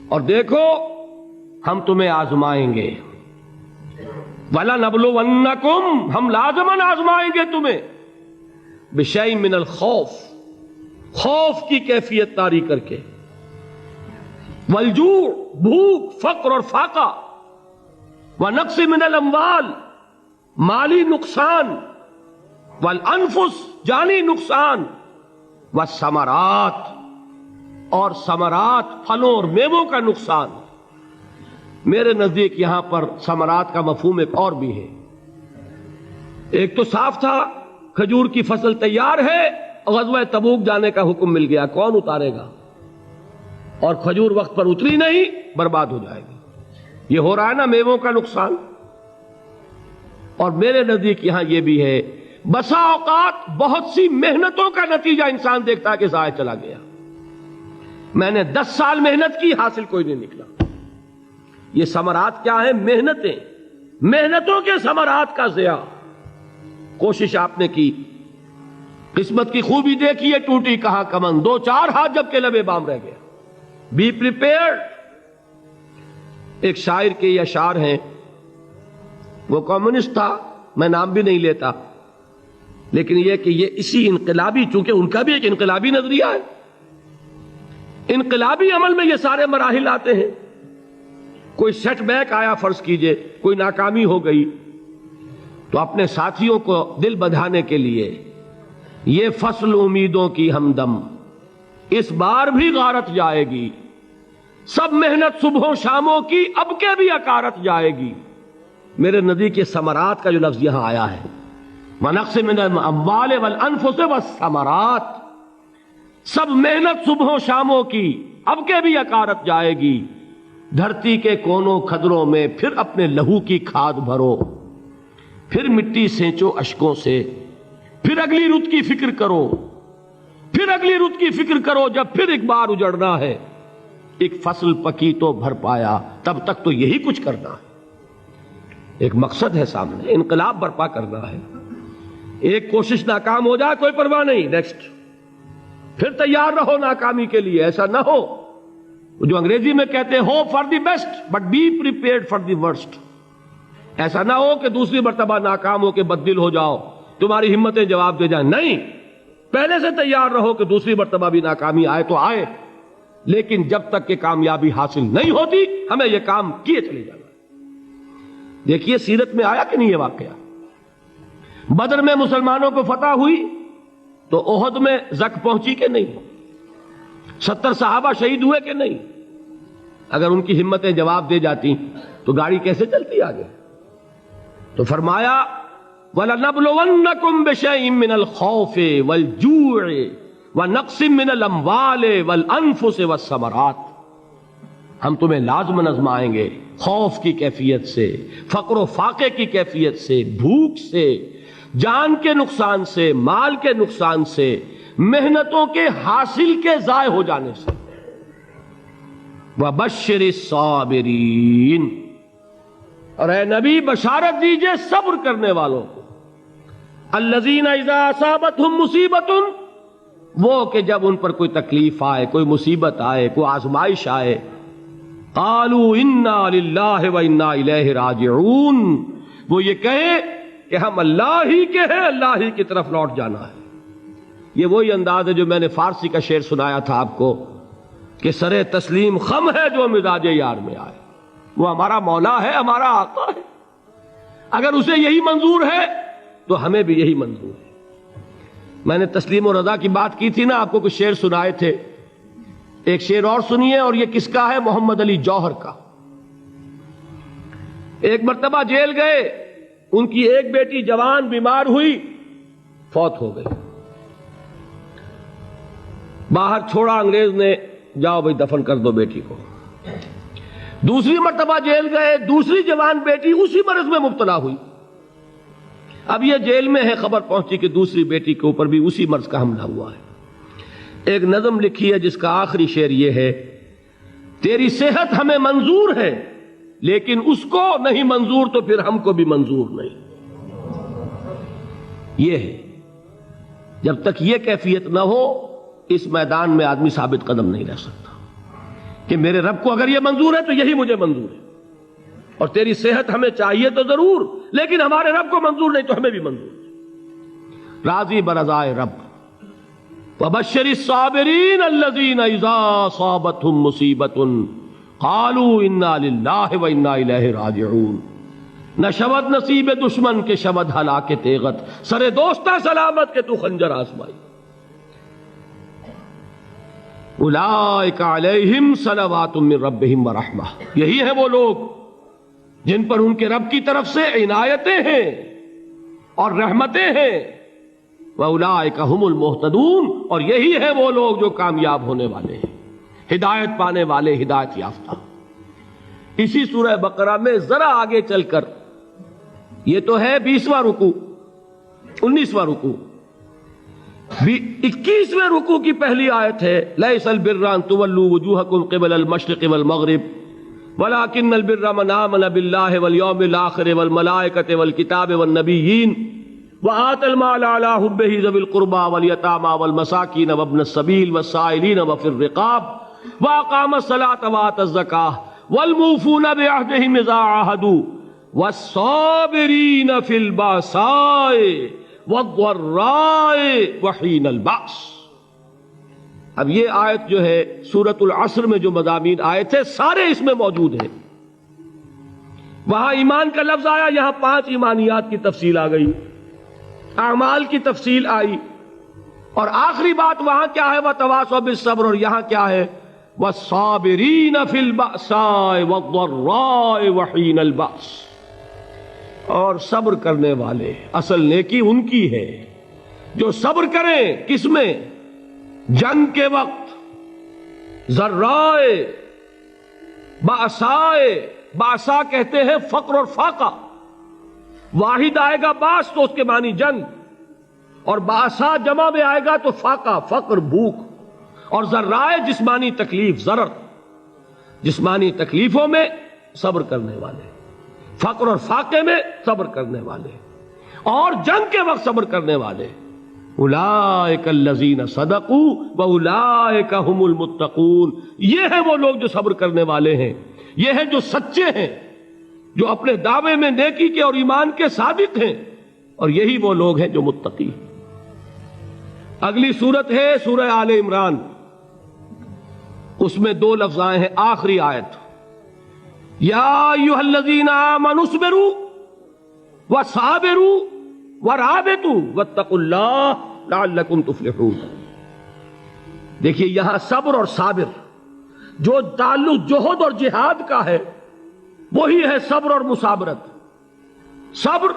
اور دیکھو ہم تمہیں آزمائیں گے، وَلَنَبْلُوَنَّكُمْ، ہم لازماً آزمائیں گے تمہیں، بِشَيْءٍ مِّنَ الْخَوْفِ، خوف کی کیفیت طاری کر کے، وَالْجُوعِ، بھوک، فقر اور فاقہ، وَنَقْصٍ مِّنَ الْأَمْوَالِ، مالی نقصان، وَالْأَنفُسِ، جانی نقصان، وَالثَّمَرَاتِ، اور ثمرات، پھلوں اور میووں کا نقصان۔ میرے نزدیک یہاں پر ثمرات کا مفہوم ایک اور بھی ہے۔ ایک تو صاف تھا کھجور کی فصل تیار ہے، غزوہ تبوک جانے کا حکم مل گیا، کون اتارے گا؟ اور کھجور وقت پر اتری نہیں، برباد ہو جائے گی۔ یہ ہو رہا ہے نا میووں کا نقصان۔ اور میرے نزدیک یہاں یہ بھی ہے، بسا اوقات بہت سی محنتوں کا نتیجہ انسان دیکھتا ہے کہ ضائع چلا گیا، میں نے 10 سال محنت کی، حاصل کوئی نہیں نکلا۔ یہ ثمرات کیا ہیں؟ محنتیں، محنتوں کے ثمرات کا ضیاع۔ کوشش آپ نے کی، قسمت کی خوبی دیکھی ہے، ٹوٹی کہاں کمن، 2-4 ہاتھ جب کے لبے بام رہ گیا۔ Be prepared. ایک شاعر کے یہ اشعار ہیں، وہ کمیونسٹ تھا، میں نام بھی نہیں لیتا، لیکن یہ کہ یہ اسی انقلابی، چونکہ ان کا بھی ایک انقلابی نظریہ ہے، انقلابی عمل میں یہ سارے مراحل آتے ہیں۔ کوئی سیٹ بیک آیا فرض کیجئے، کوئی ناکامی ہو گئی، تو اپنے ساتھیوں کو دل بندھانے کے لیے یہ فصل امیدوں کی ہمدم اس بار بھی غارت جائے گی، سب محنت صبحوں شاموں کی اب کے بھی اکارت جائے گی۔ میرے نزدیک یہ ثمرات کا جو لفظ یہاں آیا ہے، وَنَقْصٍ مِّنَ الْأَمْوَالِ وَالْأَنفُسِ وَالثَّمَرَاتِ، سب محنت صبحوں شاموں کی اب کے بھی اکارت جائے گی۔ دھرتی کے کونوں کھدروں میں پھر اپنے لہو کی کھاد بھرو، پھر مٹی سینچو اشکوں سے، پھر اگلی رت کی فکر کرو، پھر اگلی رت کی فکر کرو، جب پھر ایک بار اجڑنا ہے، ایک فصل پکی تو بھر پایا، تب تک تو یہی کچھ کرنا ہے۔ ایک مقصد ہے سامنے، انقلاب برپا کرنا ہے۔ ایک کوشش ناکام ہو جائے کوئی پرواہ نہیں، نیکسٹ، پھر تیار رہو ناکامی کے لیے۔ ایسا نہ ہو جو انگریزی میں کہتے ہیں hope for the best but be prepared for the worst. ایسا نہ ہو کہ دوسری مرتبہ ناکام ہو کے بددل ہو جاؤ، تمہاری ہمتیں جواب دے جائیں، نہیں، پہلے سے تیار رہو کہ دوسری مرتبہ بھی ناکامی آئے تو آئے، لیکن جب تک کہ کامیابی حاصل نہیں ہوتی ہمیں یہ کام کیے چلے جانا۔ دیکھیے سیرت میں آیا کہ نہیں یہ واقعہ؟ بدر میں مسلمانوں کو فتح ہوئی تو احد میں زک پہنچی کہ نہیں؟ 70 صحابہ شہید ہوئے کہ نہیں؟ اگر ان کی ہمتیں جواب دے جاتی تو گاڑی کیسے چلتی آگے؟ تو فرمایا وَلَنَبْلُوَنَّكُمْ بِشَيْءٍ مِّنَ الْخَوْفِ وَالْجُوعِ وَنَقْصٍ مِّنَ الْأَمْوَالِ وَالْأَنفُسِ وَالثَّمَرَاتِ، ہم تمہیں لازماً آزمائیں گے، خوف کی کیفیت سے، فقر و فاقے کی کیفیت سے، بھوک سے، جان کے نقصان سے، مال کے نقصان سے، محنتوں کے حاصل کے ضائع ہو جانے سے۔ وَبَشِّرِ الصَّابِرِينَ، اور اے نبی بشارت دیجئے صبر کرنے والوں کو، الَّذِينَ إِذَا أَصَابَتْهُمْ مُصِيبَةٌ، وہ کہ جب ان پر کوئی تکلیف آئے، کوئی مصیبت آئے، کوئی آزمائش آئے، قَالُوا إِنَّا لِلَّهِ وَإِنَّا إِلَيْهِ رَاجِعُونَ، وہ یہ کہیں کہ ہم اللہ ہی کے ہیں، اللہ ہی کی طرف لوٹ جانا ہے۔ یہ وہی انداز ہے جو میں نے فارسی کا شعر سنایا تھا آپ کو کہ سرے تسلیم خم ہے جو مزاج یار میں آئے۔ وہ ہمارا مولا ہے، ہمارا آقا ہے، اگر اسے یہی منظور ہے تو ہمیں بھی یہی منظور ہے۔ میں نے تسلیم و رضا کی بات کی تھی نا، آپ کو کچھ شعر سنائے تھے، ایک شعر اور سنیے، اور یہ کس کا ہے؟ محمد علی جوہر کا۔ ایک مرتبہ جیل گئے، ان کی ایک بیٹی جوان بیمار ہوئی، فوت ہو گئی، باہر چھوڑا انگریز نے، جاؤ بھائی دفن کر دو بیٹی کو۔ دوسری مرتبہ جیل گئے، دوسری جوان بیٹی اسی مرض میں مبتلا ہوئی، اب یہ جیل میں ہے، خبر پہنچی کہ دوسری بیٹی کے اوپر بھی اسی مرض کا حملہ ہوا ہے۔ ایک نظم لکھی ہے جس کا آخری شعر یہ ہے، تیری صحت ہمیں منظور ہے لیکن اس کو نہیں منظور تو پھر ہم کو بھی منظور نہیں۔ یہ ہے، جب تک یہ کیفیت نہ ہو اس میدان میں آدمی ثابت قدم نہیں رہ سکتا۔ کہ میرے رب کو اگر یہ منظور ہے تو یہی مجھے منظور ہے، اور تیری صحت ہمیں چاہیے تو ضرور، لیکن ہمارے رب کو منظور نہیں تو ہمیں بھی منظور ہے۔ راضی برضائے رب۔ وبشر الصابرین الذین اذا اصابتهم مصیبۃ قالوا انا للہ وانا الیہ راجعون۔ نہ شود نصیب دشمن کے شود ہلاک تیغت، سر دوستہ سلامت کے تو خنجر آزمائی۔ اولئک علیہم صلوات من ربہم ورحمہ، یہی ہیں وہ لوگ جن پر ان کے رب کی طرف سے عنایتیں ہیں اور رحمتیں ہیں۔ وَأُولَٰئِكَ هُمُ الْمُهْتَدُونَ، اور یہی ہے وہ لوگ جو کامیاب ہونے والے ہیں، ہدایت پانے والے، ہدایت یافتہ۔ اسی سورہ بقرہ میں ذرا آگے چل کر، یہ تو ہے 20واں رکوع، 19واں رکوع، 21ویں رکوع کی پہلی آیت ہے لَيْسَ الْبِرَّ أَن تُوَلُّوا وُجُوهَكُمْ قِبَلَ الْمَشْرِقِ وَالْمَغْرِبِ وَلَٰكِنَّ الْبِرَّ مَنْ آمَنَ بِاللَّهِ وَالْيَوْمِ الْآخِرِ وَالْمَلَائِكَةِ وَالْكِتَابِ وَالنَّبِيِّينَ وَآتَى المال على حبه ذوي القربى واليتامى والمساكين وابن السبيل والسائلين وفي الرقاب وأقام الصلاة وآتى الزكاة والموفون بعهدهم إذا عاهدوا والصابرين في البأساء والضراء وحين البأس۔ اب یہ آیت جو ہے سورۃ العصر میں جو مضامین آئے تھے سارے اس میں موجود ہیں۔ وہاں ایمان کا لفظ آیا، یہاں 5 ایمانیات کی تفصیل آ گئی، اعمال کی تفصیل آئی، اور آخری بات وہاں کیا ہے وَتَوَاصَوْا بِالصَّبْرِ، اور یہاں کیا ہے وَالصَّابِرِينَ فِي الْبَأْسَاءِ وَالضَّرَّاءِ وَحِينَ الْبَأْسِ، اور صبر کرنے والے، اصل نیکی ان کی ہے جو صبر کریں، کس میں؟ جنگ کے وقت، ذرائے، بأسائے، بأسا کہتے ہیں فقر اور فاقہ، واحد آئے گا باس تو اس کے معنی جنگ، اور باسا جمع میں آئے گا تو فاقہ، فقر، بھوک، اور ذرائے جسمانی تکلیف، ضرر، جسمانی تکلیفوں میں صبر کرنے والے، فقر اور فاقے میں صبر کرنے والے، اور جنگ کے وقت صبر کرنے والے۔ اولئک الذین صدقوا واولئک هم المتقون، یہ ہیں وہ لوگ جو صبر کرنے والے ہیں، یہ ہیں جو سچے ہیں، جو اپنے دعوے میں نیکی کے اور ایمان کے صادق ہیں، اور یہی وہ لوگ ہیں جو متقی ہیں۔ اگلی سورت ہے سورہ آل عمران، اس میں 2 لفظ آئے ہیں، آخری آیت یا ایھا الذین آمنوا اصبروا وصابروا ورابطوا واتقوا اللہ لعلکم تفلحون۔ دیکھیے یہاں صبر اور صابر جو تعلق جہد اور جہاد کا ہے وہی ہے صبر اور مصابرت۔ صبر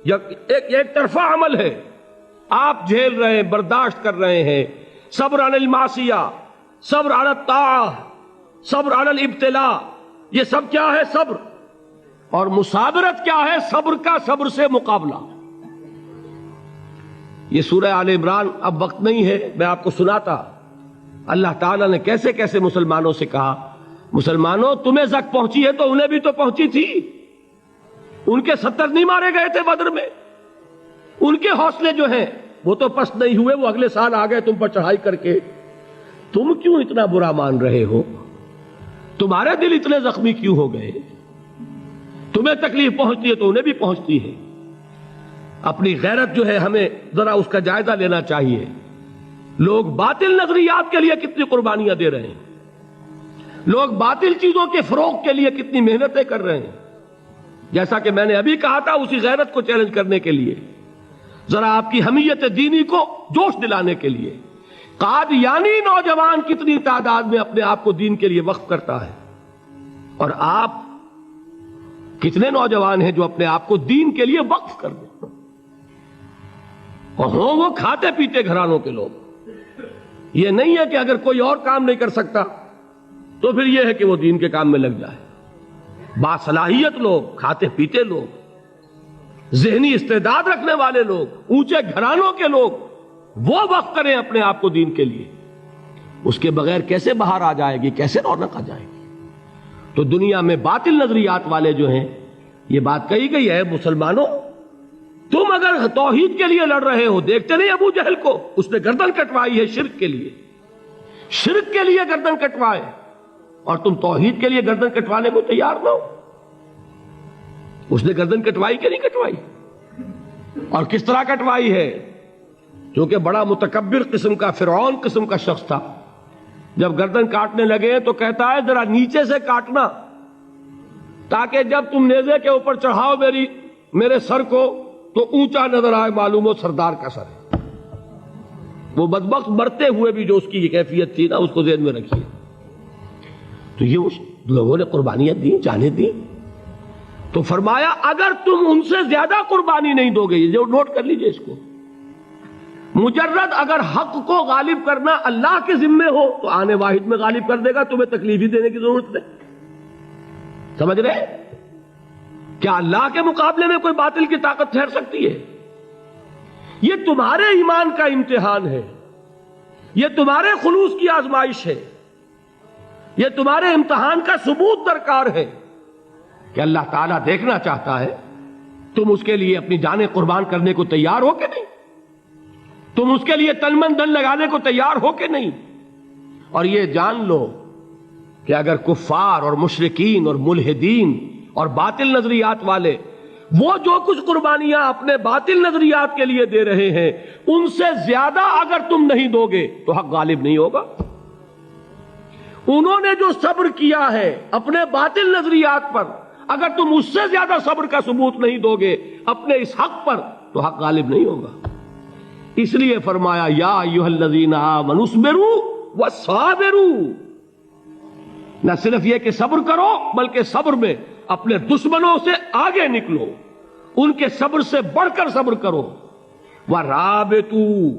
ایک طرفہ عمل ہے، آپ جھیل رہے ہیں، برداشت کر رہے ہیں، صبر علی المعصیہ، صبر علی الطاعہ، صبر علی الابتلاء، یہ سب کیا ہے؟ صبر۔ اور مصابرت کیا ہے؟ صبر کا صبر سے مقابلہ۔ یہ سورہ آل عمران، اب وقت نہیں ہے میں آپ کو سناتا اللہ تعالیٰ نے کیسے کیسے مسلمانوں سے کہا، مسلمانوں تمہیں زک پہنچی ہے تو انہیں بھی تو پہنچی تھی، ان کے 70 نہیں مارے گئے تھے بدر میں، ان کے حوصلے جو ہیں وہ تو پست نہیں ہوئے، وہ اگلے سال آ گئے تم پر چڑھائی کر کے، تم کیوں اتنا برا مان رہے ہو؟ تمہارے دل اتنے زخمی کیوں ہو گئے؟ تمہیں تکلیف پہنچتی ہے تو انہیں بھی پہنچتی ہے۔ اپنی غیرت جو ہے ہمیں ذرا اس کا جائزہ لینا چاہیے۔ لوگ باطل نظریات کے لیے کتنی قربانیاں دے رہے ہیں، لوگ باطل چیزوں کے فروغ کے لیے کتنی محنتیں کر رہے ہیں۔ جیسا کہ میں نے ابھی کہا تھا، اسی غیرت کو چیلنج کرنے کے لیے، ذرا آپ کی حمیت دینی کو جوش دلانے کے لیے، قادیانی نوجوان کتنی تعداد میں اپنے آپ کو دین کے لیے وقف کرتا ہے، اور آپ کتنے نوجوان ہیں جو اپنے آپ کو دین کے لیے وقف کر دیں، اور ہوں وہ کھاتے پیتے گھرانوں کے لوگ۔ یہ نہیں ہے کہ اگر کوئی اور کام نہیں کر سکتا تو پھر یہ ہے کہ وہ دین کے کام میں لگ جائے۔ باصلاحیت لوگ، کھاتے پیتے لوگ، ذہنی استعداد رکھنے والے لوگ، اونچے گھرانوں کے لوگ، وہ وقف کریں اپنے آپ کو دین کے لیے۔ اس کے بغیر کیسے باہر آ جائے گی، کیسے رونق آ جائے گی؟ تو دنیا میں باطل نظریات والے جو ہیں، یہ بات کہی گئی ہے، مسلمانوں تم اگر توحید کے لیے لڑ رہے ہو، دیکھتے نہیں ابو جہل کو، اس نے گردن کٹوائی ہے شرک کے لیے، شرک کے لیے گردن کٹوائے، اور تم توحید کے لیے گردن کٹوانے کو تیار نہ ہو. اس نے گردن کٹوائی کہ نہیں کٹوائی؟ اور کس طرح کٹوائی ہے؟ کیونکہ بڑا متکبر قسم کا، فرعون قسم کا شخص تھا. جب گردن کاٹنے لگے تو کہتا ہے ذرا نیچے سے کاٹنا، تاکہ جب تم نیزے کے اوپر چڑھاؤ میرے سر کو تو اونچا نظر آئے، معلوم ہو سردار کا سر ہے. وہ بدبخت مرتے ہوئے بھی جو اس کی یہ کیفیت تھی نا، اس کو ذہن میں رکھیے. تو یہ اس لوگوں نے قربانیاں دی، جانیں دی. تو فرمایا اگر تم ان سے زیادہ قربانی نہیں دو گے، یہ نوٹ کر لیجئے اس کو، مجرد اگر حق کو غالب کرنا اللہ کے ذمے ہو تو آنے واحد میں غالب کر دے گا، تمہیں تکلیف ہی دینے کی ضرورت نہیں. سمجھ رہے؟ کیا اللہ کے مقابلے میں کوئی باطل کی طاقت ٹھہر سکتی ہے؟ یہ تمہارے ایمان کا امتحان ہے، یہ تمہارے خلوص کی آزمائش ہے، یہ تمہارے امتحان کا ثبوت درکار ہے کہ اللہ تعالیٰ دیکھنا چاہتا ہے تم اس کے لیے اپنی جانیں قربان کرنے کو تیار ہو کہ نہیں، تم اس کے لیے تن من دھن لگانے کو تیار ہو کہ نہیں. اور یہ جان لو کہ اگر کفار اور مشرکین اور ملحدین اور باطل نظریات والے وہ جو کچھ قربانیاں اپنے باطل نظریات کے لیے دے رہے ہیں، ان سے زیادہ اگر تم نہیں دو گے تو حق غالب نہیں ہوگا. انہوں نے جو صبر کیا ہے اپنے باطل نظریات پر، اگر تم اس سے زیادہ صبر کا ثبوت نہیں دو گے اپنے اس حق پر تو حق غالب نہیں ہوگا. اس لیے فرمایا یا ایھا الذین آمنوا اصبروا وصابروا. نہ صرف یہ کہ صبر کرو بلکہ صبر میں اپنے دشمنوں سے آگے نکلو، ان کے صبر سے بڑھ کر صبر کرو. ورابطوا،